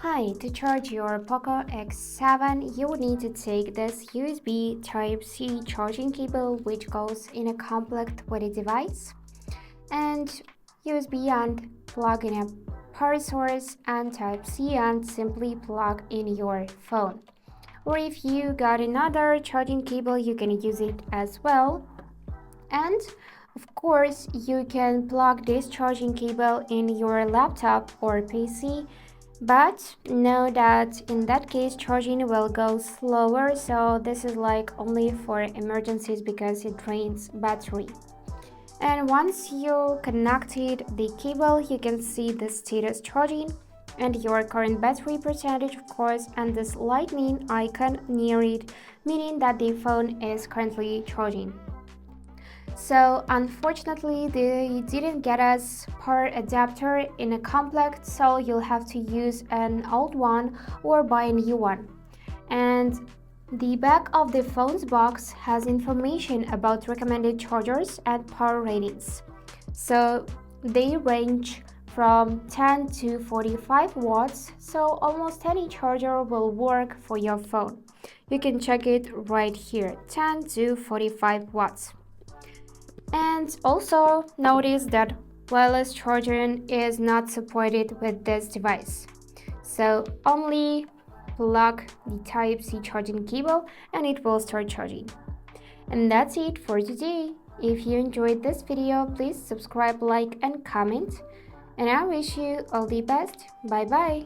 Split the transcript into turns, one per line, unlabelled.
Hi, to charge your POCO X7, you will need to take this USB Type-C charging cable which goes in a complex with the device, and USB and plug in a power source, and Type-C and simply plug in your phone. Or if you got another charging cable, you can use it as well. And of course, you can plug this charging cable in your laptop or PC, but know that in that case charging will go slower, so this is like only for emergencies because it drains battery. And once you connected the cable, you can see the status charging and your current battery percentage, of course, and this lightning icon near it, meaning that the phone is currently charging. So unfortunately they didn't get us power adapter in a complex, so you'll have to use an old one or buy a new one. And the back of the phone's box has information about recommended chargers and power ratings. So they range from 10 to 45 watts, so almost any charger will work for your phone. You can check it right here, 10 to 45 watts. And also notice that wireless charging is not supported with this device. So only plug the Type-C charging cable and it will start charging. And that's it for today. If you enjoyed this video, please subscribe, like and comment. And I wish you all the best. Bye bye.